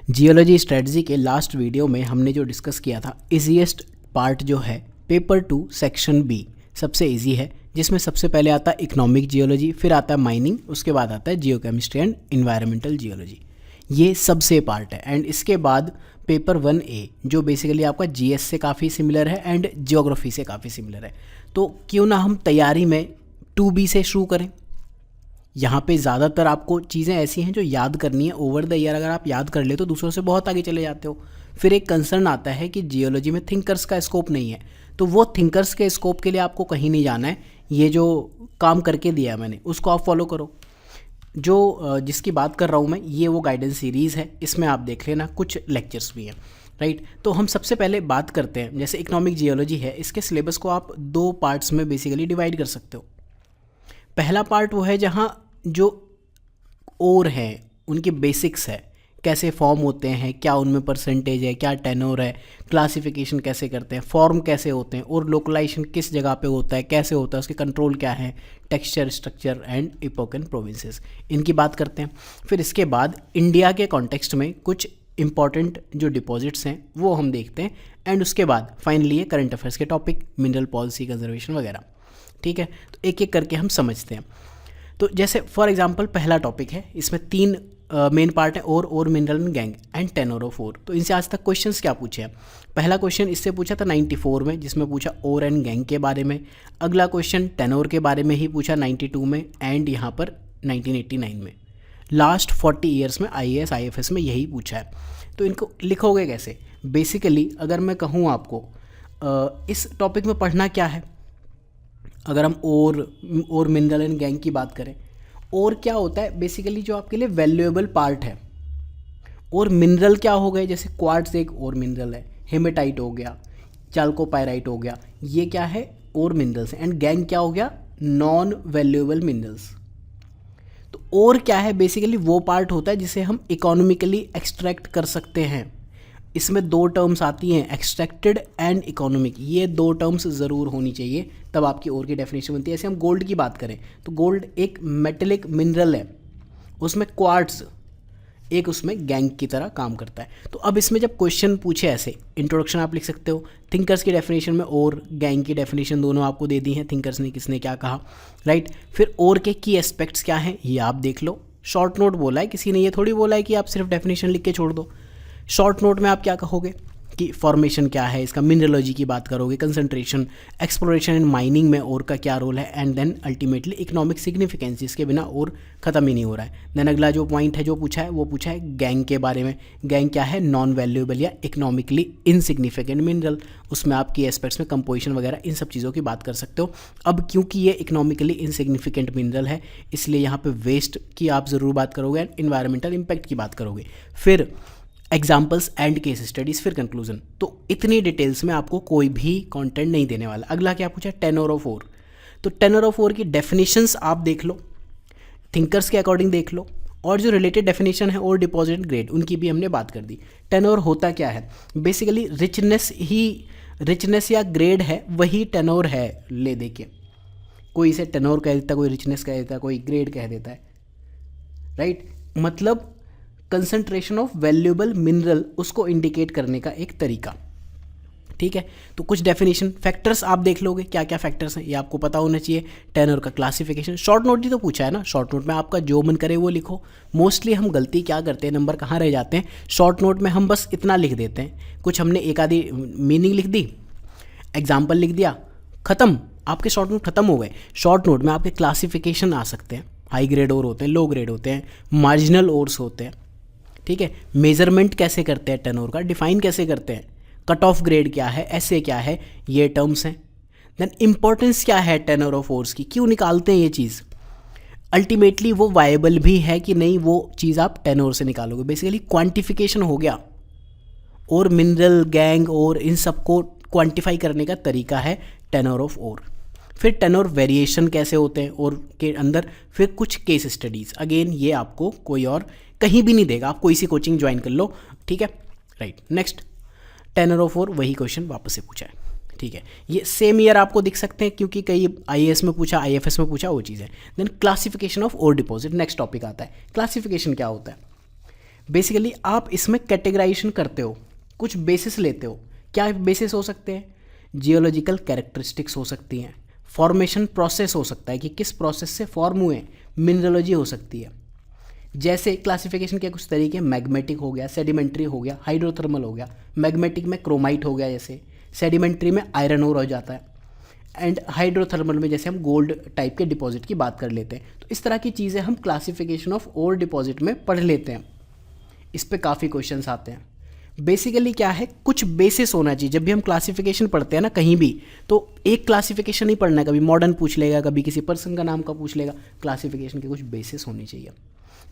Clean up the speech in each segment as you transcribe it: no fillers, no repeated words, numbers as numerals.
Geology strategy के last video में हमने जो डिस्कस किया था, इजीएस्ट पार्ट जो है पेपर 2 सेक्शन बी सबसे इजी है, जिसमें सबसे पहले आता है इकोनॉमिक जियोलॉजी, फिर आता है माइनिंग, उसके बाद आता है जियोकेमिस्ट्री एंड इन्वायरमेंटल जियोलॉजी। ये सबसे पार्ट है। एंड इसके बाद पेपर 1A जो बेसिकली आपका जीएस से काफ़ी सिमिलर है एंड जियोग्राफी से काफ़ी सिमिलर है। तो क्यों ना हम तैयारी में 2B से शुरू करें। यहाँ पे ज़्यादातर आपको चीज़ें ऐसी हैं जो याद करनी है। ओवर द ईयर अगर आप याद कर ले तो दूसरों से बहुत आगे चले जाते हो। फिर एक कंसर्न आता है कि जियोलॉजी में थिंकर्स का स्कोप नहीं है, तो वो थिंकर्स के स्कोप के लिए आपको कहीं नहीं जाना है। ये जो काम करके दिया मैंने उसको आप फॉलो करो। जो जिसकी बात कर रहा हूँ मैं, ये वो गाइडेंस सीरीज़ है, इसमें आप देख लेना, कुछ लेक्चर्स भी हैं, राइट। तो हम सबसे पहले बात करते हैं, जैसे इकोनॉमिक जियोलॉजी है, इसके सिलेबस को आप 2 पार्ट्स में बेसिकली डिवाइड कर सकते हो। पहला पार्ट वो है जहाँ जो ओर हैं उनके बेसिक्स है, कैसे फॉर्म होते हैं, क्या उनमें परसेंटेज है, क्या टेनोर है, क्लासिफिकेशन कैसे करते हैं, फॉर्म कैसे होते हैं और लोकलाइजेशन किस जगह पे होता है, कैसे होता है, उसके कंट्रोल क्या है, texture, structure and epoch and provinces, इनकी बात करते हैं। फिर इसके बाद इंडिया के कॉन्टेक्स्ट में कुछ इंपॉर्टेंट जो डिपॉजिट्स हैं वो हम देखते हैं। एंड उसके बाद फाइनली ये करंट अफेयर्स के टॉपिक, मिनरल पॉलिसी, कंजर्वेशन वगैरह, ठीक है। तो एक एक करके हम समझते हैं। तो जैसे फॉर एग्जांपल पहला टॉपिक है, इसमें 3 मेन पार्ट है, और mineral and gangue and tenor of ore. तो इनसे आज तक क्वेश्चंस क्या पूछे हैं? पहला क्वेश्चन इससे पूछा था 94 में, जिसमें पूछा ओर एंड गैंग के बारे में। अगला क्वेश्चन टेनोर के बारे में ही पूछा 92 में, एंड यहाँ पर 1989 में। लास्ट 40 ईयर्स में IAS IFS में यही पूछा है। तो इनको लिखोगे कैसे? बेसिकली अगर मैं कहूँ आपको इस टॉपिक में पढ़ना क्या है, अगर हम और मिनरल एंड गैंग की बात करें, और क्या होता है बेसिकली जो आपके लिए वैल्यूएबल पार्ट है। और मिनरल क्या हो गए, जैसे क्वार्ट्ज एक और मिनरल है, हेमेटाइट हो गया, चाल्कोपाइराइट हो गया, ये क्या है और मिनरल्स हैं। एंड गैंग क्या हो गया, नॉन वैल्यूएबल मिनरल्स। तो और क्या है, बेसिकली वो पार्ट होता है जिसे हम इकोनॉमिकली एक्सट्रैक्ट कर सकते हैं। इसमें 2 टर्म्स आती हैं, एक्सट्रैक्टेड एंड इकोनॉमिक। ये 2 टर्म्स ज़रूर होनी चाहिए, तब आपकी और की डेफिनेशन बनती है। ऐसे हम गोल्ड की बात करें तो गोल्ड एक मेटेलिक मिनरल है, उसमें क्वार्ट्ज एक उसमें गैंग की तरह काम करता है। तो अब इसमें जब क्वेश्चन पूछे ऐसे, इंट्रोडक्शन आप लिख सकते हो, थिंकर्स की डेफिनेशन में और गैंग की डेफिनेशन दोनों आपको दे दी हैं, थिंकर्स ने किसने क्या कहा, राइट। फिर और के की एस्पेक्ट्स क्या हैं ये आप देख लो। शॉर्ट नोट बोला है किसी ने, ये थोड़ी बोला है कि आप सिर्फ डेफिनेशन लिख के छोड़ दो। शॉर्ट नोट में आप क्या कहोगे कि फॉर्मेशन क्या है इसका, मिनरलोजी की बात करोगे, कंसंट्रेशन, एक्सप्लोरेशन एंड माइनिंग में और का क्या रोल है, and then ultimately economic significance, इसके बिना और ख़त्म ही नहीं हो रहा है। देन अगला जो पॉइंट है जो पूछा है वो पूछा है गैंग के बारे में। गैंग क्या है, नॉन वैल्यूएबल या इकोनॉमिकली इनसिग्निफिकेंट मिनरल। उसमें आप की एस्पेक्ट्स में कंपोजिशन वगैरह इन सब चीज़ों की बात कर सकते हो। अब क्योंकि ये इकोनॉमिकली इनसिग्निफिकेंट मिनरल है, इसलिए यहाँ पर वेस्ट की आप ज़रूर बात करोगे एंड इन्वायरमेंटल इम्पैक्ट की बात करोगे। फिर एग्जाम्पल्स एंड केस स्टडीज़, फिर कंक्लूजन। तो इतनी डिटेल्स में आपको कोई भी कंटेंट नहीं देने वाला। अगला क्या पूछा, टेनोर ऑफ ओर। तो टेनोर ऑफ ओर की डेफिनेशंस आप देख लो, थिंकर्स के अकॉर्डिंग देख लो, और जो रिलेटेड डेफिनेशन है और डिपॉजिट ग्रेड उनकी भी हमने बात कर दी। टेनोर होता क्या है, बेसिकली रिचनेस या ग्रेड है, वही टेनोर है। ले देखिए, कोई इसे टेनोर कह देता है, कोई रिचनेस कह देता है, कोई ग्रेड कह देता है, राइट। मतलब कंसंट्रेशन ऑफ वैल्यूएबल मिनरल, उसको इंडिकेट करने का एक तरीका, ठीक है। तो कुछ डेफिनेशन, फैक्टर्स आप देख लोगे, क्या क्या फैक्टर्स हैं ये आपको पता होना चाहिए। टेनोर का क्लासिफिकेशन, शॉर्ट नोट ही तो पूछा है ना, शॉर्ट नोट में आपका जो मन करे वो लिखो। मोस्टली हम गलती क्या करते हैं, नंबर कहाँ रह जाते हैं, शॉर्ट नोट में हम बस इतना लिख देते हैं, कुछ हमने एक आधी मीनिंग लिख दी, एग्जाम्पल लिख दिया, ख़त्म, आपके शॉर्ट नोट खत्म हो गए। शॉर्ट नोट में आपके क्लासिफिकेशन आ सकते हैं, हाई ग्रेड ओर होते हैं, लो ग्रेड होते हैं, मार्जिनल ओर्स होते हैं, ठीक है। मेजरमेंट कैसे करते हैं टेनोर का, डिफाइन कैसे करते हैं, कट ऑफ ग्रेड क्या है, ऐसे क्या है, ये टर्म्स हैं। देन इंपॉर्टेंस क्या है टेनोर ऑफ ओर्स की, क्यों निकालते हैं ये चीज़, अल्टीमेटली वो वायबल भी है कि नहीं, वो चीज़ आप टेनोर से निकालोगे। बेसिकली क्वांटिफिकेशन हो गया, और मिनरल, गैंग और इन सबको क्वांटिफाई करने का तरीका है टेनोर ऑफ ओर। फिर टेनोर वेरिएशन कैसे होते हैं और के अंदर फिर कुछ केस स्टडीज़। अगेन ये आपको कोई और कहीं भी नहीं देगा, आप कोई सी कोचिंग ज्वाइन कर लो, ठीक है, right. Next, tenor of ore, वही क्वेश्चन वापस से पूछा है, ठीक है। ये सेम ईयर आपको दिख सकते हैं क्योंकि कई IAS में पूछा, IFS में पूछा, वो चीज़ है। Then classification of ore deposit, next topic आता है। क्लासिफिकेशन क्या होता है, बेसिकली आप इसमें कैटेगराइजेशन करते हो, कुछ बेसिस लेते हो। क्या बेसिस हो सकते हैं? जियोलॉजिकल कैरेक्टरिस्टिक्स हो सकती हैं, फॉर्मेशन प्रोसेस हो सकता है कि किस प्रोसेस से फॉर्म हुए, मिनरलोजी हो सकती है। जैसे क्लासिफिकेशन के कुछ तरीके, मैग्मेटिक हो गया, सेडिमेंट्री हो गया, हाइड्रोथर्मल हो गया। मैग्मेटिक में क्रोमाइट हो गया, जैसे सेडिमेंट्री में आयरन ओर हो जाता है, एंड हाइड्रोथर्मल में जैसे हम गोल्ड टाइप के डिपॉजिट की बात कर लेते हैं। तो इस तरह की चीज़ें हम क्लासिफिकेशन ऑफ ओर डिपॉजिट में पढ़ लेते हैं। इस पे काफ़ी क्वेश्चंस आते हैं। बेसिकली क्या है, कुछ बेसिस होना चाहिए। जब भी हम क्लासिफिकेशन पढ़ते हैं ना कहीं भी, तो एक क्लासिफिकेशन नहीं पढ़ना है। कभी मॉडर्न पूछ लेगा, कभी किसी पर्सन का नाम का पूछ लेगा। क्लासिफिकेशन के कुछ बेसिस होनी चाहिए।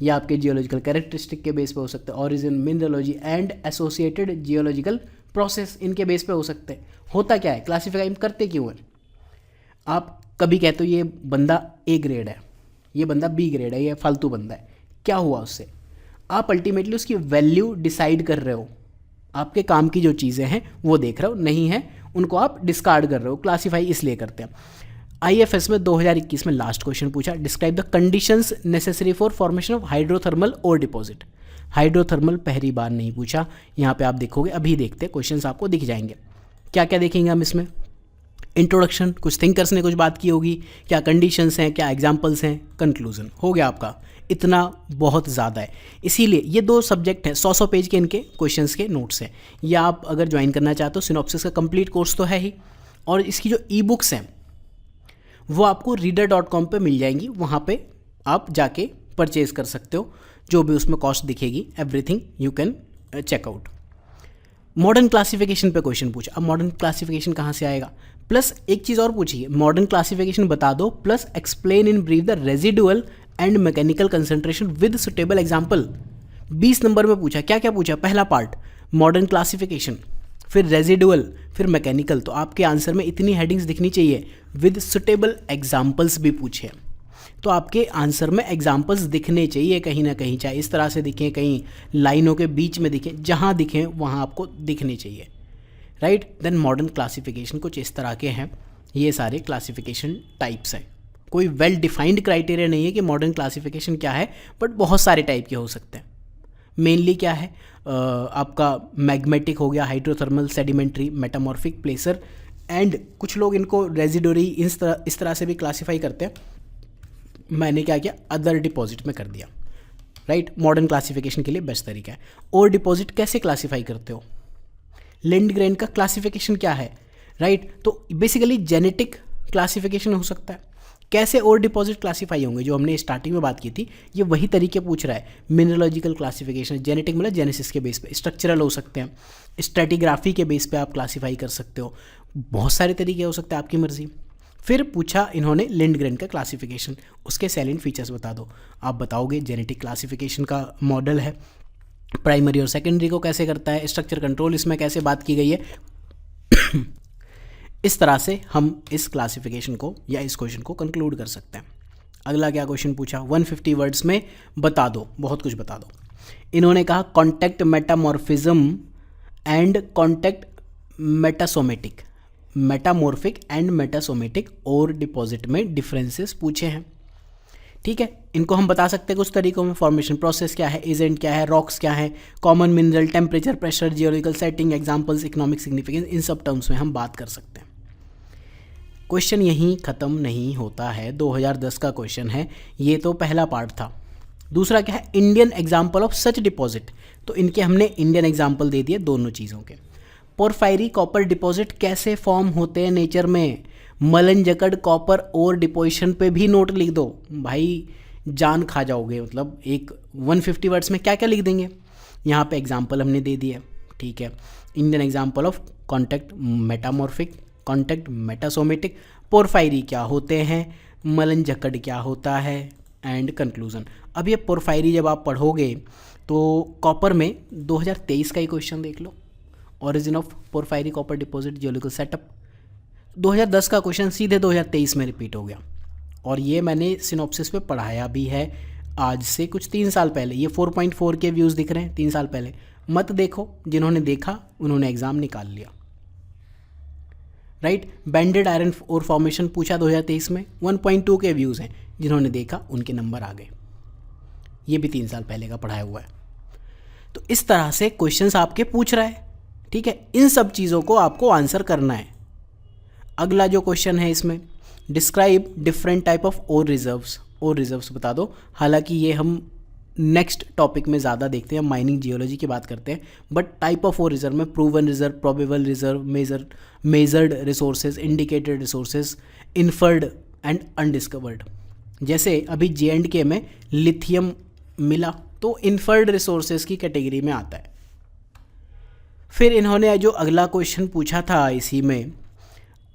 या आपके जियोलॉजिकल कैरेक्टरिस्टिक के बेस पे हो सकते हैं, origin, mineralogy and associated geological process, इनके बेस पे हो सकते हैं। होता क्या है, क्लासिफाई करते क्यों है? आप कभी कहते हो ये बंदा ए ग्रेड है, ये बंदा बी ग्रेड है, ये फालतू बंदा है, क्या हुआ उससे? आप अल्टीमेटली उसकी वैल्यू डिसाइड कर रहे हो। आपके काम की जो चीज़ें हैं वो देख रहे हो, नहीं है उनको आप डिस्कार्ड कर रहे हो। क्लासीफाई इसलिए करते हैं। आईएफएस में 2021 में लास्ट क्वेश्चन पूछा, describe the conditions necessary for formation of hydrothermal ore deposit. Hydrothermal पहली बार नहीं पूछा, यहाँ पे आप देखोगे, अभी देखते हैं क्वेश्चंस आपको दिख जाएंगे। क्या क्या देखेंगे हम इसमें? इंट्रोडक्शन, कुछ थिंकर्स ने कुछ बात की होगी, क्या कंडीशंस हैं, क्या एग्जाम्पल्स हैं, कंक्लूजन। हो गया आपका, इतना बहुत ज़्यादा है। इसीलिए ये 2 सब्जेक्ट हैं, 100 पेज के इनके क्वेश्चंस के नोट्स हैं। या आप अगर ज्वाइन करना चाहते हो, सिनॉप्सिस का कंप्लीट कोर्स तो है ही, और इसकी जो ई बुक्स हैं वो आपको reader.com पे मिल जाएंगी। वहाँ पे आप जाके परचेज़ कर सकते हो, जो भी उसमें कॉस्ट दिखेगी, everything you can checkout. Modern classification पे क्वेश्चन पूछा। अब मॉडर्न क्लासिफिकेशन कहाँ से आएगा? प्लस एक चीज़ और पूछिए, मॉडर्न क्लासिफिकेशन बता दो, plus explain in brief the residual and mechanical concentration with suitable example. 20 number में पूछा। क्या क्या पूछा? पहला पार्ट मॉडर्न क्लासिफिकेशन, फिर रेजिडुअल, फिर मैकेनिकल। तो आपके आंसर में इतनी हेडिंग्स दिखनी चाहिए। विद सुटेबल एग्जाम्पल्स भी पूछे, तो आपके आंसर में एग्जाम्पल्स दिखने चाहिए कहीं ना कहीं, चाहे इस तरह से दिखें, कहीं लाइनों के बीच में दिखें, जहाँ दिखें वहाँ आपको दिखने चाहिए, राइट। देन मॉडर्न क्लासिफिकेशन कुछ इस तरह के हैं। ये सारे क्लासिफिकेशन टाइप्स हैं। कोई वेल डिफाइंड क्राइटेरिया नहीं है कि मॉडर्न क्लासिफिकेशन क्या है, बट बहुत सारे टाइप के हो सकते हैं। मेनली क्या है, आपका मैग्मेटिक हो गया, हाइड्रोथर्मल, सेडिमेंट्री, मेटामॉर्फिक, प्लेसर, एंड कुछ लोग इनको रेजिडोरी इस तरह से भी क्लासीफाई करते हैं। मैंने क्या किया, अदर डिपॉजिट में कर दिया, राइट। मॉडर्न क्लासिफिकेशन के लिए बेस्ट तरीका है। और डिपॉजिट कैसे क्लासीफाई करते हो? लिंडग्रेन का क्लासिफिकेशन क्या है, राइट। तो बेसिकली जेनेटिक क्लासिफिकेशन हो सकता है। कैसे और डिपॉजिट क्लासीफाई होंगे, जो हमने स्टार्टिंग में बात की थी, ये वही तरीके पूछ रहा है। मिनरलॉजिकल क्लासिफिकेशन, जेनेटिक मतलब जेनेसिस के बेस पे, स्ट्रक्चरल हो सकते हैं, स्ट्रेटिग्राफी के बेस पे आप क्लासीफाई कर सकते हो। बहुत सारे तरीके हो सकते हैं, आपकी मर्जी। फिर पूछा इन्होंने लिंडग्रेन का क्लासिफिकेशन, उसके सैलेंट फीचर्स बता दो। आप बताओगे जेनेटिक क्लासिफिकेशन का मॉडल है, प्राइमरी और सेकेंडरी को कैसे करता है, स्ट्रक्चर कंट्रोल इसमें कैसे बात की गई है। इस तरह से हम इस क्लासिफिकेशन को या इस क्वेश्चन को कंक्लूड कर सकते हैं। अगला क्या क्वेश्चन पूछा, 150 वर्ड्स में बता दो, बहुत कुछ बता दो। इन्होंने कहा contact metamorphism and contact metasomatic, metamorphic and metasomatic और डिपॉजिट में डिफरेंसेस पूछे हैं। ठीक है, इनको हम बता सकते हैं कुछ तरीकों में। फॉर्मेशन प्रोसेस क्या है, एजेंट क्या है, रॉक्स क्या है, common mineral, temperature, pressure, geological setting, examples, economic significance, इन सब टर्म्स में हम बात कर सकते हैं। क्वेश्चन यहीं ख़त्म नहीं होता है, 2010 का क्वेश्चन है। ये तो पहला पार्ट था। दूसरा क्या है, Indian example of such deposit. तो इनके हमने इंडियन एग्जाम्पल दे दिए दोनों चीज़ों के। पोरफायरी कॉपर डिपॉजिट कैसे फॉर्म होते हैं नेचर में, मलन जकड़ कॉपर और डिपोजिशन पे भी नोट लिख दो भाई, जान खा जाओगे। मतलब एक 150 वर्ड्स में क्या क्या लिख देंगे। यहाँ पे एग्जाम्पल हमने दे दिया, ठीक है। Indian example of contact metamorphic, contact metasomatic, porphyry क्या होते हैं, मलन जकड़ क्या होता है, एंड कंक्लूजन। अब ये पोरफायरी जब आप पढ़ोगे तो कॉपर में 2023 का ही क्वेश्चन देख लो, origin of porphyry copper deposit, geological setup. 2010 का क्वेश्चन सीधे 2023 में रिपीट हो गया, और ये मैंने सिनॉप्सिस पे पढ़ाया भी है आज से कुछ 3 साल पहले। ये 4.4 के व्यूज़ दिख रहे हैं 3 साल पहले। मत देखो, जिन्होंने देखा उन्होंने एग्ज़ाम निकाल लिया, राइट। बैंडेड आयरन और फॉर्मेशन पूछा 2023 में, 1.2 के व्यूज़ हैं। जिन्होंने देखा उनके नंबर आ गए। ये भी 3 साल पहले का पढ़ाया हुआ है। तो इस तरह से क्वेश्चंस आपके पूछ रहा है, ठीक है। इन सब चीज़ों को आपको आंसर करना है। अगला जो क्वेश्चन है इसमें, describe different type of ore reserves. Ore reserves बता दो। हालांकि ये हम नेक्स्ट टॉपिक में ज़्यादा देखते हैं, माइनिंग जियोलॉजी की बात करते हैं, but type of ore reserve में proven reserve, probable reserve, measured resources, indicated resources, inferred and undiscovered. जैसे अभी J&K में लिथियम मिला तो इन्फर्ड रिसोर्सेज की कैटेगरी में आता है। फिर इन्होंने जो अगला क्वेश्चन पूछा था इसी में,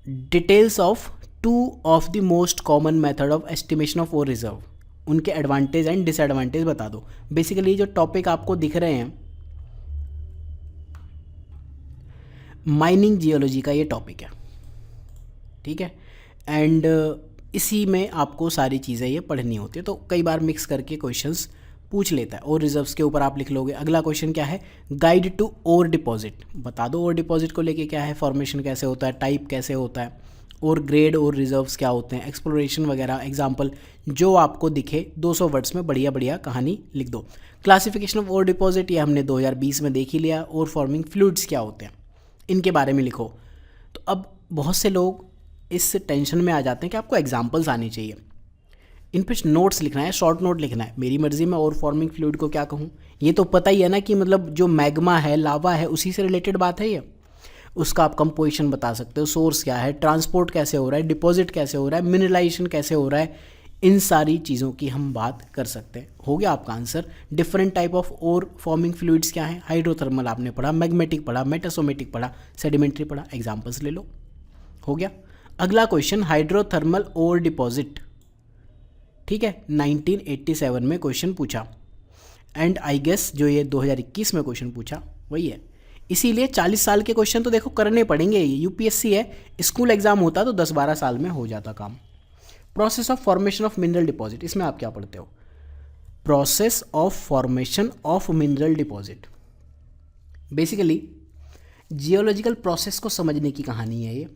details of 2 of the most common method of estimation of ore reserve, उनके एडवांटेज एंड डिसएडवांटेज बता दो। बेसिकली जो टॉपिक आपको दिख रहे हैं माइनिंग जियोलॉजी का ये टॉपिक है, ठीक है। एंड इसी में आपको सारी चीज़ें ये पढ़नी होती है, तो कई बार मिक्स करके क्वेश्चंस पूछ लेता है। और रिजर्व्स के ऊपर आप लिख लोगे। अगला क्वेश्चन क्या है, गाइड टू ओर डिपॉजिट, बता दो ओर डिपॉजिट को लेके क्या है, फॉर्मेशन कैसे होता है, टाइप कैसे होता है, और ग्रेड और रिजर्व्स क्या होते हैं, एक्सप्लोरेशन वगैरह, एग्जाम्पल जो आपको दिखे 200 वर्ड्स में बढ़िया बढ़िया कहानी लिख दो। क्लासिफिकेशन ऑफ ओर डिपॉजिट ये हमने 2020 में देख ही लिया। और फॉर्मिंग फ्लूइड्स क्या होते हैं इनके बारे में लिखो। तो अब बहुत से लोग इस टेंशन में आ जाते हैं कि आपको एग्जाम्पल्स आनी चाहिए, इन पे नोट्स लिखना है, शॉर्ट नोट लिखना है। मेरी मर्जी में और फॉर्मिंग फ्लूइड को क्या कहूँ, ये तो पता ही है ना कि मतलब जो मैग्मा है, लावा है, उसी से रिलेटेड बात है ये। उसका आप कंपोजिशन बता सकते हो, सोर्स क्या है, ट्रांसपोर्ट कैसे हो रहा है, डिपॉजिट कैसे हो रहा है, मिनरलाइजेशन कैसे हो रहा है, इन सारी चीज़ों की हम बात कर सकते हैं। हो गया आपका आंसर। डिफरेंट टाइप ऑफ और फॉर्मिंग फ्लूइड्स क्या है, हाइड्रोथर्मल आपने पढ़ा, मैग्मेटिक पढ़ा, मेटासोमेटिक पढ़ा, सेडिमेंट्री पढ़ा, एग्जाम्पल्स ले लो। हो गया। अगला क्वेश्चन, हाइड्रोथर्मल ओर डिपॉजिट, ठीक है, 1987 में क्वेश्चन पूछा। एंड आई गेस जो ये 2021 में क्वेश्चन पूछा वही है। इसीलिए 40 साल के क्वेश्चन तो देखो करने पड़ेंगे। यूपीएससी है, स्कूल एग्जाम होता तो 10-12 साल में हो जाता काम। Process of formation of mineral deposit, इसमें आप क्या पढ़ते हो, process of formation of mineral deposit. Basically geological process को समझने की कहानी है ये।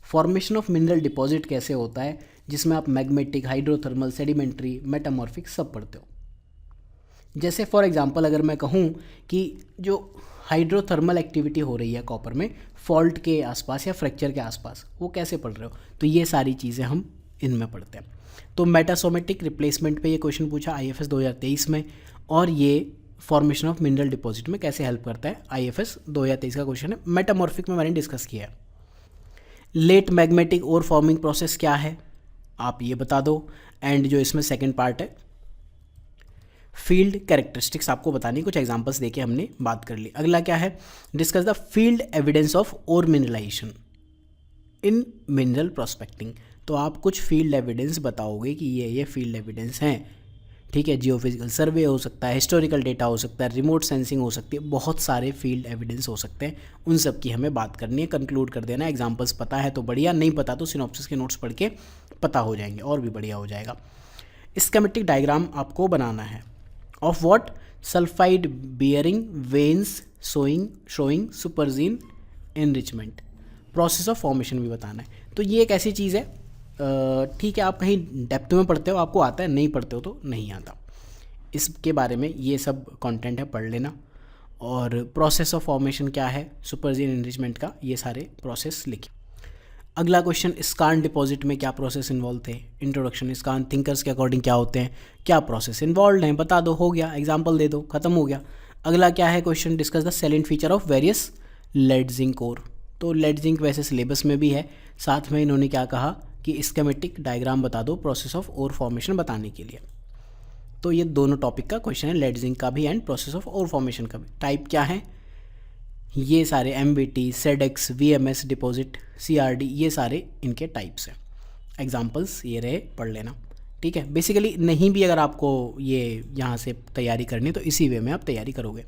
फॉर्मेशन ऑफ मिनरल डिपॉजिट कैसे होता है, जिसमें आप मैग्मेटिक, हाइड्रोथर्मल, सेडिमेंट्री, मेटामॉर्फिक सब पढ़ते हो। जैसे फॉर एग्जांपल अगर मैं कहूँ कि जो हाइड्रोथर्मल एक्टिविटी हो रही है कॉपर में फॉल्ट के आसपास या फ्रैक्चर के आसपास, वो कैसे पढ़ रहे हो, तो ये सारी चीज़ें हम इनमें पढ़ते हैं। तो मेटासोमेटिक रिप्लेसमेंट पे ये क्वेश्चन पूछा आईएफएस 2023 में, और ये फॉर्मेशन ऑफ मिनरल डिपॉजिट में कैसे हेल्प करता है, आईएफएस 2023 का क्वेश्चन है। मेटामॉर्फिक में मैंने डिस्कस किया है। लेट मैग्मेटिक और फॉर्मिंग प्रोसेस क्या है आप ये बता दो। एंड जो इसमें सेकंड पार्ट है, फील्ड कैरेक्टरिस्टिक्स आपको बतानी, कुछ एग्जांपल्स देके हमने बात कर ली। अगला क्या है, discuss the field evidence of ore mineralization in mineral prospecting. तो आप कुछ फील्ड एविडेंस बताओगे कि ये फील्ड एविडेंस हैं, ठीक है। जियोफिजिकल सर्वे हो सकता है, हिस्टोरिकल डेटा हो सकता है, रिमोट सेंसिंग हो सकती है, बहुत सारे फील्ड एविडेंस हो सकते हैं। उन सब की हमें बात करनी है, कंक्लूड कर देना। एग्जांपल्स पता है तो बढ़िया, नहीं पता तो सिनॉप्सिस के नोट्स पढ़ के पता हो जाएंगे और भी बढ़िया हो जाएगा। स्कीमेटिक डायग्राम आपको बनाना है of what, sulphide bearing veins showing supergene enrichment. Process of formation भी बताना है। तो ये एक ऐसी चीज़ है, ठीक है, आप कहीं डेप्थ में पढ़ते हो आपको आता है, नहीं पढ़ते हो तो नहीं आता। इसके बारे में ये सब कंटेंट है, पढ़ लेना। और प्रोसेस ऑफ फॉर्मेशन क्या है, सुपरजीन एनरिचमेंट का, ये सारे प्रोसेस लिखिए। अगला क्वेश्चन, स्कार्न डिपॉजिट में क्या प्रोसेस इन्वॉल्व थे, इंट्रोडक्शन। स्कार्न थिंकर्स के अकॉर्डिंग क्या होते हैं, क्या प्रोसेस इन्वॉल्व हैं, बता दो। हो गया, एग्जाम्पल दे दो, खत्म हो गया। अगला क्या है question, discuss the salient feature of various lead zinc ore. तो लेड जिंक वैसे सिलेबस में भी है, साथ में इन्होंने क्या कहा कि स्कीमेटिक डायग्राम बता दो प्रोसेस ऑफ ओर फॉर्मेशन बताने के लिए। तो ये दोनों टॉपिक का क्वेश्चन है, लेड जिंक का भी and process of ore formation का भी। टाइप क्या है, ये सारे MBT, SEDEX, VMS deposit, CRD, ये सारे इनके टाइप्स हैं। एग्जाम्पल्स ये रहे, पढ़ लेना, ठीक है। बेसिकली नहीं भी अगर आपको ये यहाँ से तैयारी करनी है तो इसी वे में आप तैयारी करोगे।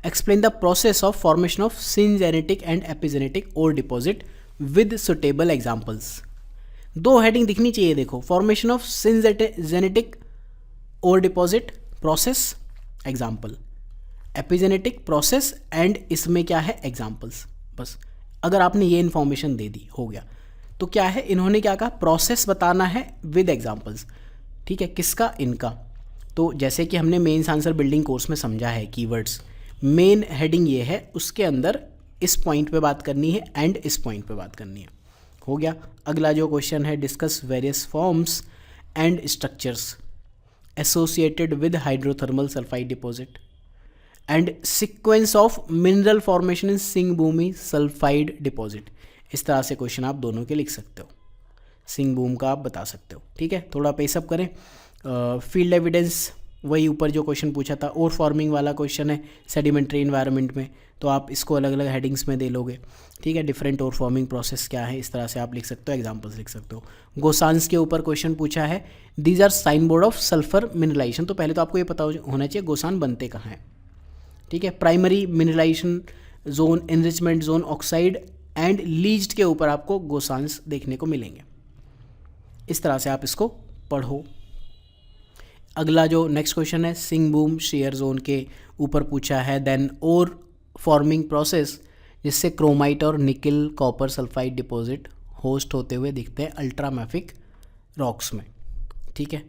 Explain the process of formation of syngenetic and epigenetic ore deposit with suitable examples. दो हेडिंग दिखनी चाहिए, देखो, formation of syngenetic ore deposit process example, epigenetic process and इसमें क्या है एग्जाम्पल्स। बस अगर आपने ये इन्फॉर्मेशन दे दी हो गया। तो क्या है, इन्होंने क्या कहा, प्रोसेस बताना है विद एग्जाम्पल्स, ठीक है। किसका, इनका। तो जैसे कि हमने मेंस आंसर बिल्डिंग कोर्स में समझा है कीवर्ड्स मेन हेडिंग ये है, उसके अंदर इस पॉइंट पे बात करनी है एंड इस पॉइंट पे बात करनी है। हो गया। अगला जो क्वेश्चन है, discuss various forms and structures associated with hydrothermal sulphide deposit and sequence of mineral formation in Singhbhum sulphide deposit. इस तरह से क्वेश्चन आप दोनों के लिख सकते हो, सिंगभूम का आप बता सकते हो। ठीक है, थोड़ा पेसअप करें। फील्ड एविडेंस वही ऊपर जो क्वेश्चन पूछा था, और फॉर्मिंग वाला क्वेश्चन है सेडिमेंट्री इन्वायरमेंट में, तो आप इसको अलग अलग हेडिंग्स में दे लोगे। ठीक है, डिफरेंट और फॉर्मिंग प्रोसेस क्या है, इस तरह से आप लिख सकते हो, एग्जांपल्स लिख सकते हो। गोसांस के ऊपर क्वेश्चन पूछा है, these are sign board of sulphur mineralization. तो पहले तो आपको ये पता होना चाहिए गोसान बनते कहाँ हैं। ठीक है, primary mineralization zone, enrichment zone, oxide and leached के ऊपर आपको गोसांस देखने को मिलेंगे। इस तरह से आप इसको पढ़ो। अगला जो नेक्स्ट क्वेश्चन है, सिंगभूम शेयर जोन के ऊपर पूछा है, देन और फॉर्मिंग प्रोसेस जिससे क्रोमाइट और निकल कॉपर सल्फाइड डिपॉजिट होस्ट होते हुए दिखते हैं अल्ट्रामैफिक रॉक्स में। ठीक है,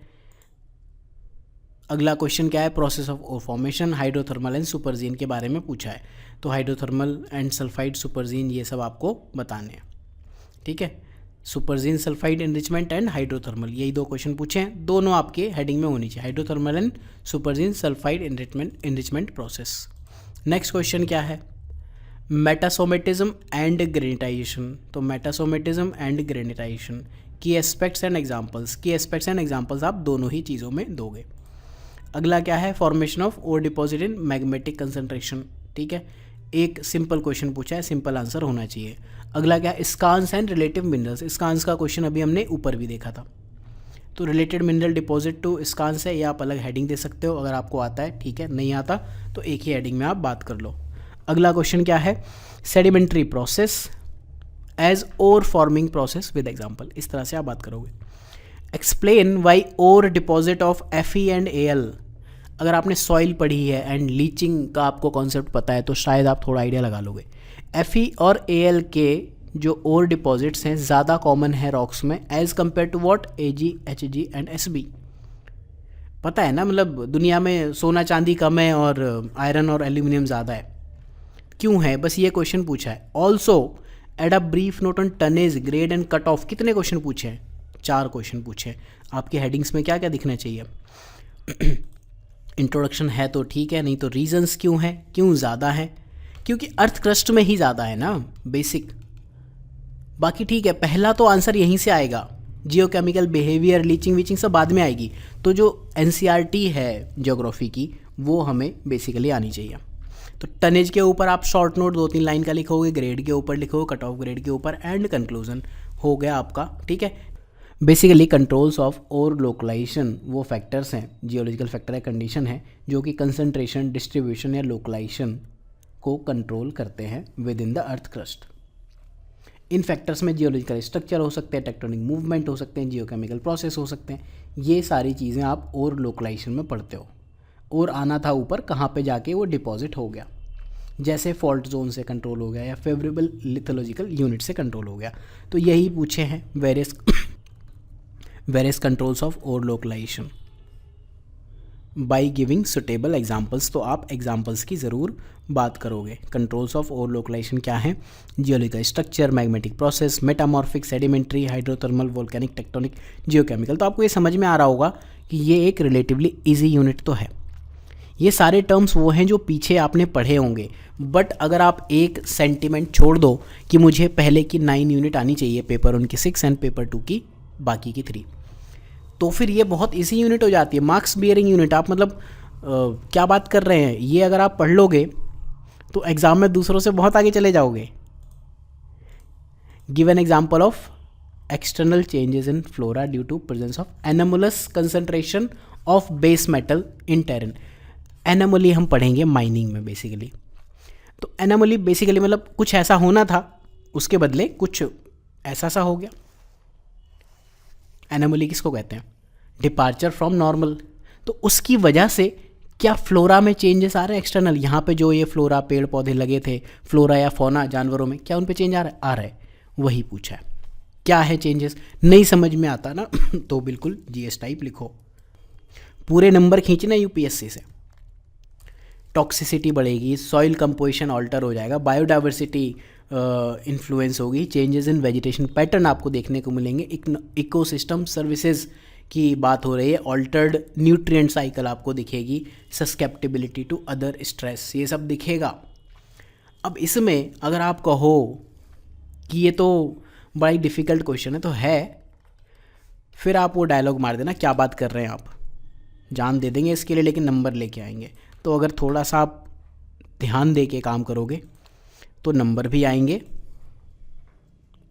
अगला क्वेश्चन क्या है, process of ore formation, hydrothermal and supergene के बारे में पूछा है। तो हाइड्रोथर्मल एंड सल्फाइड सुपरजीन ये सब आपको बताने हैं। ठीक है, सुपरजीन सल्फाइड एनरिचमेंट एंड हाइड्रोथर्मल, यही दो क्वेश्चन पूछे हैं, दोनों आपके हेडिंग में होनी चाहिए, hydrothermal and supergene sulphide enrichment process. Next question क्या है, मेटासोमेटिज्म एंड ग्रेनिटाइजेशन। तो मेटासोमेटिज्म एंड ग्रेनिटाइजेशन की एस्पेक्ट्स एंड एग्जांपल्स, की एस्पेक्ट्स एंड एग्जांपल्स आप दोनों ही चीज़ों में दोगे। अगला क्या है, formation of ore deposit in magmatic concentration. ठीक है, एक सिंपल क्वेश्चन पूछा है, सिंपल आंसर होना चाहिए। अगला क्या है, skarns and relative minerals. Skarns का क्वेश्चन अभी हमने ऊपर भी देखा था, तो related mineral deposit to skarns है, ये आप अलग हेडिंग दे सकते हो अगर आपको आता है। ठीक है, नहीं आता तो एक ही हेडिंग में आप बात कर लो। अगला क्वेश्चन क्या है, sedimentary process as ore forming process with example. इस तरह से आप बात करोगे। Explain why ore deposit of Fe and Al। अगर आपने सॉइल पढ़ी है एंड लीचिंग का आपको कॉन्सेप्ट पता है तो शायद आप थोड़ा आइडिया लगा लोगे। Fe और Al के जो ओर डिपॉजिट्स हैं ज़्यादा कॉमन है रॉक्स में as compared to what Ag, Hg and Sb। पता है ना, मतलब दुनिया में सोना चांदी कम है और आयरन और एल्यूमिनियम ज़्यादा है। क्यों है, बस ये क्वेश्चन पूछा है। Also add a brief note on tonnage, grade and cut off. कितने क्वेश्चन पूछे हैं, 4 क्वेश्चन पूछे हैं। आपके हेडिंग्स में क्या क्या दिखना चाहिए, इंट्रोडक्शन है तो ठीक है, नहीं तो रीजंस क्यों है, क्यों ज़्यादा है, क्योंकि अर्थ क्रस्ट में ही ज़्यादा है ना बेसिक। बाकी ठीक है, पहला तो आंसर यहीं से आएगा, जियोकेमिकल बिहेवियर, लीचिंग वीचिंग सब बाद में आएगी। तो जो एनसीईआरटी है ज्योग्राफी की वो हमें बेसिकली आनी चाहिए। तो टनेज के ऊपर आप शॉर्ट नोट 2-3 लाइन का लिखोगे, ग्रेड के ऊपर लिखोगे, कट ऑफ ग्रेड के ऊपर, एंड कंक्लूजन हो गया आपका। ठीक है, basically controls of ore localisation वो फैक्टर्स हैं, जियोलॉजिकल फैक्टर है, कंडीशन है जो कि कंसंट्रेशन, डिस्ट्रीब्यूशन या लोकलाइजेशन को कंट्रोल करते हैं with in the earth crust. In factors में जियोलॉजिकल स्ट्रक्चर हो सकते हैं, टेक्टोनिक मूवमेंट हो सकते हैं, जियोकेमिकल प्रोसेस हो सकते हैं। ये सारी चीज़ें आप और लोकलाइजेशन में पढ़ते हो। और आना था ऊपर, कहाँ पे जाके वो डिपॉजिट हो गया, जैसे फॉल्ट जोन से कंट्रोल हो गया या फेवरेबल लिथोलॉजिकल यूनिट से कंट्रोल हो गया। तो यही पूछे हैं various controls of ore localization by giving suitable examples. तो आप एग्जांपल्स की ज़रूर बात करोगे। कंट्रोल्स ऑफ और लोकलाइजेशन क्या है, geological structure, magnetic process, metamorphic, sedimentary, hydrothermal, volcanic, tectonic, geochemical. तो आपको ये समझ में आ रहा होगा कि ये एक रिलेटिवली ईजी यूनिट तो है। ये सारे टर्म्स वो हैं जो पीछे आपने पढ़े होंगे, बट अगर आप एक सेंटिमेंट छोड़ दो कि मुझे पहले की 9 यूनिट आनी चाहिए, पेपर 1 की 6 एंड पेपर 2 की बाकी की 3, तो फिर ये बहुत इजी यूनिट हो जाती है, मार्क्स बियरिंग यूनिट। आप मतलब क्या बात कर रहे हैं, ये अगर आप पढ़ लोगे तो एग्ज़ाम में दूसरों से बहुत आगे चले जाओगे। Give an example of external changes in flora due to presence of anomalous concentration of base metal in terrain. Anomaly हम पढ़ेंगे माइनिंग में बेसिकली। तो एनोमली बेसिकली मतलब कुछ ऐसा होना था, उसके बदले कुछ ऐसा सा हो गया। एनोमली किसको कहते हैं, डिपार्चर फ्रॉम नॉर्मल। तो उसकी वजह से क्या फ्लोरा में चेंजेस आ रहे हैं एक्सटर्नल, यहाँ पे जो ये फ्लोरा पेड़ पौधे लगे थे, फ्लोरा या फौना जानवरों में, क्या उन पे चेंज आ रहा है, वही पूछा है। क्या है चेंजेस, नहीं समझ में आता ना तो बिल्कुल जीएस टाइप लिखो, पूरे नंबर खींचना यूपीएससी से। टॉक्सिसिटी बढ़ेगी, सॉइल कंपोजिशन ऑल्टर हो जाएगा, बायोडाइवर्सिटी इन्फ्लुएंस होगी, चेंजेस इन वेजिटेशन पैटर्न आपको देखने को मिलेंगे, इकोसिस्टम सर्विसेज की बात हो रही है, ऑल्टर्ड न्यूट्रिएंट साइकिल आपको दिखेगी, सस्केप्टिबिलिटी टू अदर स्ट्रेस, ये सब दिखेगा। अब इसमें अगर आप कहो कि ये तो बड़ा ही डिफ़िकल्ट क्वेश्चन है, तो है, फिर आप वो डायलॉग मार देना क्या बात कर रहे हैं आप, जान दे देंगे इसके लिए लेकिन नंबर लेके आएंगे। तो अगर थोड़ा सा आप ध्यान दे के काम करोगे तो नंबर भी आएंगे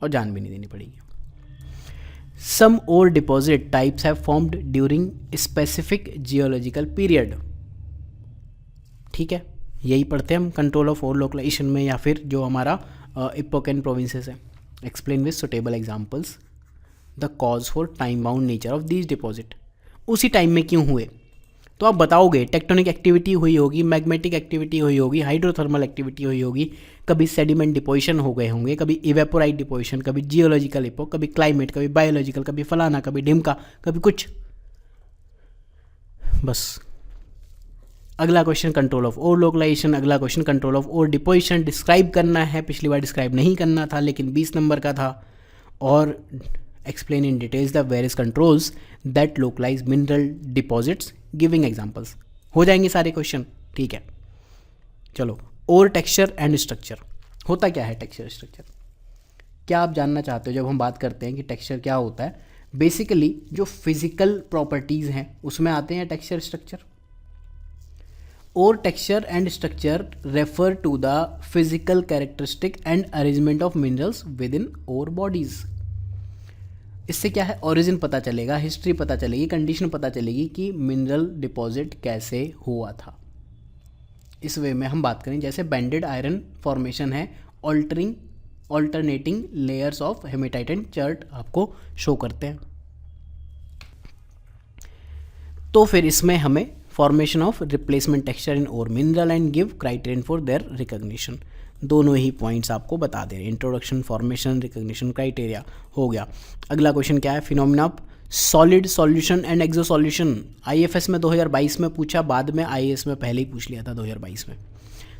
और जान भी नहीं देनी पड़ेगी। सम और deposit types have formed during specific geological period. ठीक है, यही पढ़ते हैं हम कंट्रोल ऑफ ओर लोकलाइजेशन में, या फिर जो हमारा इपोक एंड प्रोविंसेस है। Explain with suitable examples the cause for time bound nature of these deposit. उसी टाइम में क्यों हुए तो आप बताओगे, टेक्टोनिक एक्टिविटी हुई होगी, मैग्नेटिक एक्टिविटी हुई होगी, हाइड्रोथर्मल एक्टिविटी हुई होगी, कभी सेडिमेंट डिपोजिशन हो गए होंगे, कभी इवेपोराइट डिपोजिशन, कभी जियोलॉजिकल इपोक, कभी क्लाइमेट, कभी बायोलॉजिकल, कभी फलाना, कभी ढिमका, कभी कुछ। बस अगला question control of ore localization, अगला question control of ore deposition describe करना है। पिछली बार डिस्क्राइब नहीं करना था लेकिन 20 नंबर का था। और explain in details the various controls that localise mineral deposits giving examples. हो जाएंगे सारे क्वेश्चन, ठीक है। चलो, और टेक्सचर एंड स्ट्रक्चर। होता क्या है टेक्सचर स्ट्रक्चर, क्या आप जानना चाहते हो? जब हम बात करते हैं कि टेक्सचर क्या होता है, बेसिकली जो फिजिकल प्रॉपर्टीज़ हैं उसमें आते हैं टेक्सचर स्ट्रक्चर। और texture and structure refer to the physical characteristic and arrangement of minerals within ore bodies. इससे क्या है, ओरिजिन पता चलेगा, हिस्ट्री पता चलेगी, कंडीशन पता चलेगी कि मिनरल डिपॉजिट कैसे हुआ था। इस वे में हम बात करें, जैसे बैंडेड आयरन फॉर्मेशन है, alternating layers of hematite and chert आपको शो करते हैं। तो फिर इसमें हमें formation of replacement texture in ore mineral and give criterion for their recognition, दोनों ही पॉइंट्स आपको बता दे रहे हैं। इंट्रोडक्शन, फॉर्मेशन, रिकॉग्निशन, क्राइटेरिया हो गया। अगला क्वेश्चन क्या है, phenomena of solid solution and exsolution. IFS में 2022 में पूछा, बाद में आईएएस में पहले ही पूछ लिया था 2022 में।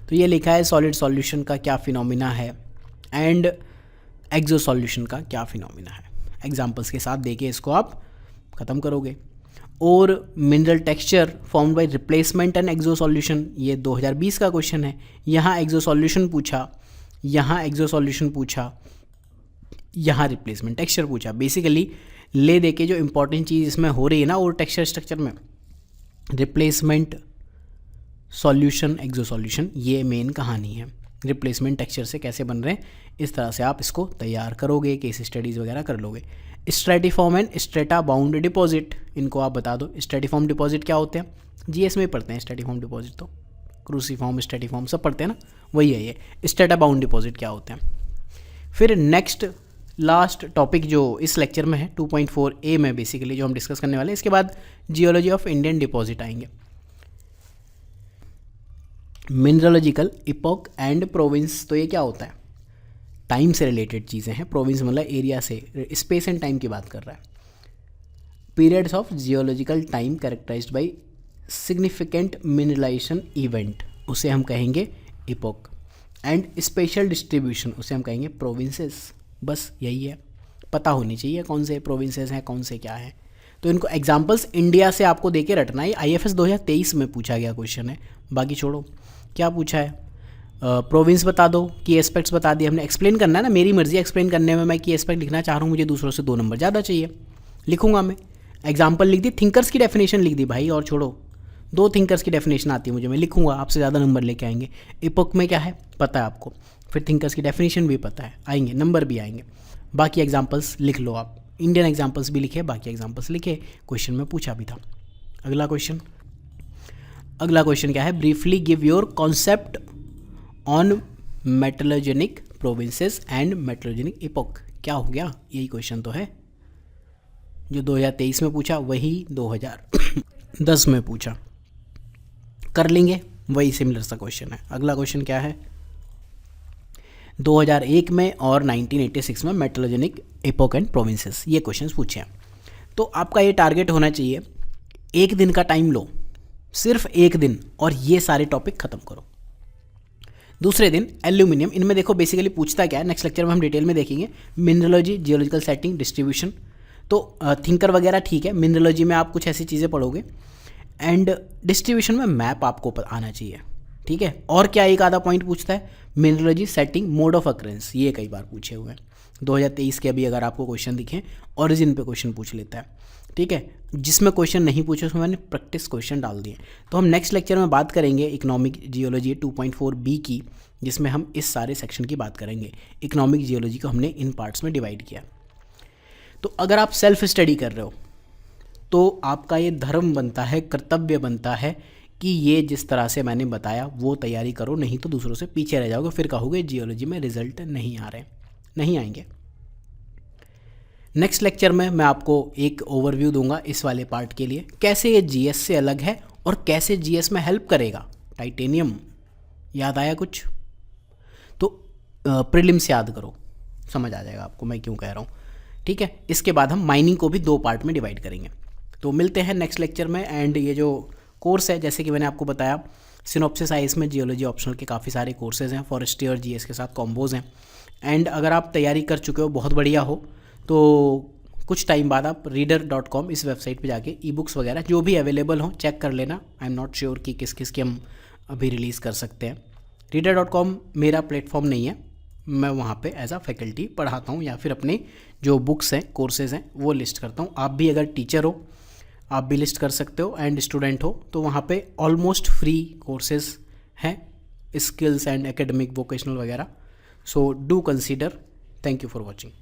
तो ये लिखा है सॉलिड सॉल्यूशन का क्या फिनोमिना है एंड एक्सो सॉल्यूशन का क्या फिनोमिना है। एग्जाम्पल्स के साथ देके इसको आप ख़त्म करोगे। Ore mineral texture formed by replacement and exsolution, ये 2020 का क्वेश्चन है। यहाँ एक्सो सॉल्यूशन पूछा, यहाँ एक्सो सॉल्यूशन पूछा, यहाँ रिप्लेसमेंट टेक्सचर पूछा। बेसिकली ले दे के जो इंपॉर्टेंट चीज़ इसमें हो रही है ना, और टेक्सचर स्ट्रक्चर में रिप्लेसमेंट, सॉल्यूशन, एक्सो सॉल्यूशन, ये मेन कहानी है। रिप्लेसमेंट टेक्सचर से कैसे बन रहे हैं, इस तरह से आप इसको तैयार करोगे, केस स्टडीज़ वगैरह कर लोगे। स्ट्रेटिफॉर्म एंड स्ट्रेटा बाउंड डिपॉजिट, इनको आप बता दो। स्ट्रेटिफॉर्म डिपॉजिट क्या होते हैं, जीएस में पढ़ते हैं स्ट्रेटिफॉर्म डिपॉजिट, तो क्रूसीफॉर्म, स्ट्रेटिफॉर्म सब पढ़ते हैं ना, वही है ये। स्ट्रेटा बाउंड डिपॉजिट क्या होते हैं। फिर नेक्स्ट लास्ट टॉपिक जो इस लेक्चर में है 2.4a में बेसिकली जो हम डिस्कस करने वाले हैं, इसके बाद जियोलॉजी ऑफ इंडियन डिपॉजिट आएंगे। मिनरलोजिकल इपोक एंड प्रोविंस, तो ये क्या होता है, टाइम से रिलेटेड चीज़ें हैं। प्रोविंस मतलब एरिया से, स्पेस एंड टाइम की बात कर रहा है। Periods of geological time characterized by significant mineralization event, उसे हम कहेंगे इपोक। एंड स्पेशल डिस्ट्रीब्यूशन, उसे हम कहेंगे प्रोविंसेस। बस यही है, पता होनी चाहिए कौन से प्रोविंसेस हैं, कौन से क्या है। तो इनको एग्जाम्पल्स इंडिया से आपको देके रटना है। आईएफएस 2023 में पूछा गया क्वेश्चन है, बाकी छोड़ो। क्या पूछा है, प्रोविंस बता दो, की एस्पेक्ट्स बता दिए हमने। एक्सप्लेन करना है ना, मेरी मर्जी एक्सप्लेन करने में, मैं की एस्पेक्ट लिखना चाह रहा हूँ, मुझे दूसरों से 2 नंबर ज़्यादा चाहिए, लिखूंगा मैं। एग्जाम्पल लिख दी, थिंकर्स की डेफिनेशन लिख दी भाई, और छोड़ो 2 थिंकर्स की डेफिनेशन आती है मुझे, मैं लिखूंगा, आपसे ज़्यादा नंबर लेके आएंगे। इपोक में क्या है पता है आपको, फिर थिंकर्स की डेफिनेशन भी पता है, आएंगे नंबर भी आएंगे। बाकी एग्जाम्पल्स लिख लो आप, इंडियन एग्जाम्पल्स भी लिखे, बाकी एग्जाम्पल्स लिखे, क्वेश्चन में पूछा भी था। अगला क्वेश्चन क्या है, briefly give your concept on metallogenic provinces and metallogenic epoch. क्या हो गया, यही क्वेश्चन तो है जो 2023 में पूछा, वही 2010 में पूछा, कर लेंगे, वही सिमिलर सा क्वेश्चन है। अगला क्वेश्चन क्या है, 2001 में और 1986 में मेटलर्जेनिक इपोक एंड प्रोविंसेस, ये क्वेश्चंस पूछे हैं। तो आपका ये टारगेट होना चाहिए, 1 दिन का टाइम लो, सिर्फ एक दिन, और ये सारे टॉपिक खत्म करो। दूसरे दिन एल्यूमिनियम, इनमें देखो बेसिकली पूछता क्या है, नेक्स्ट लेक्चर में हम डिटेल में देखेंगे। मिनरलोजी, जियोलॉजिकल सेटिंग, डिस्ट्रीब्यूशन, तो थिंकर वगैरह ठीक है। मिनरलोजी में आप कुछ ऐसी चीज़ें पढ़ोगे, एंड डिस्ट्रीब्यूशन में मैप आपको आना चाहिए, ठीक है। और क्या एक आधा पॉइंट पूछता है, मिनरलोजी, सेटिंग, मोड ऑफ अकरेंस, ये कई बार पूछे हुए हैं। 2023 के अभी अगर आपको क्वेश्चन दिखें, ओरिजिन पे क्वेश्चन पूछ लेता है, ठीक है। जिसमें क्वेश्चन नहीं पूछे उसमें मैंने प्रैक्टिस क्वेश्चन डाल दिए। तो हम नेक्स्ट लेक्चर में बात करेंगे इकोनॉमिक जियोलॉजी 2.4b की, जिसमें हम इस सारे सेक्शन की बात करेंगे। इकोनॉमिक जियोलॉजी को हमने इन पार्ट्स में डिवाइड किया। तो अगर आप सेल्फ स्टडी कर रहे हो तो आपका ये धर्म बनता है, कर्तव्य बनता है कि ये जिस तरह से मैंने बताया वो तैयारी करो, नहीं तो दूसरों से पीछे रह जाओगे, फिर कहोगे जियोलॉजी में रिजल्ट नहीं आ रहे, नहीं आएंगे। नेक्स्ट लेक्चर में मैं आपको एक ओवरव्यू दूंगा इस वाले पार्ट के लिए, कैसे ये जीएस से अलग है और कैसे जीएस में हेल्प करेगा। टाइटेनियम याद आया कुछ? तो प्रीलिम्स याद करो, समझ आ जाएगा आपको मैं क्यों कह रहा हूँ, ठीक है। इसके बाद हम माइनिंग को भी 2 पार्ट में डिवाइड करेंगे। तो मिलते हैं नेक्स्ट लेक्चर में। एंड ये जो कोर्स है, जैसे कि मैंने आपको बताया, सिनॉप्सिस आईएएस में जियोलॉजी ऑप्शनल के काफ़ी सारे कोर्सेज हैं, फॉरेस्ट्री और जीएस के साथ कॉम्बोज हैं। एंड अगर आप तैयारी कर चुके हो, बहुत बढ़िया हो, तो कुछ टाइम बाद आप reader.com इस वेबसाइट पे जाके ई बुक्स वगैरह जो भी अवेलेबल हों चेक कर लेना। आई एम नॉट श्योर कि किस किस की हम अभी रिलीज़ कर सकते हैं। reader.com मेरा प्लेटफॉर्म नहीं है, मैं वहाँ पे एज अ फैकल्टी पढ़ाता हूँ या फिर अपने जो बुक्स हैं, कोर्सेज़ हैं, वो लिस्ट करता हूँ। आप भी अगर टीचर हो आप भी लिस्ट कर सकते हो, एंड स्टूडेंट हो तो वहाँ पे ऑलमोस्ट फ्री कोर्सेज़ हैं, स्किल्स एंड एकेडमिक, वोकेशनल वगैरह। So do consider. Thank you for watching.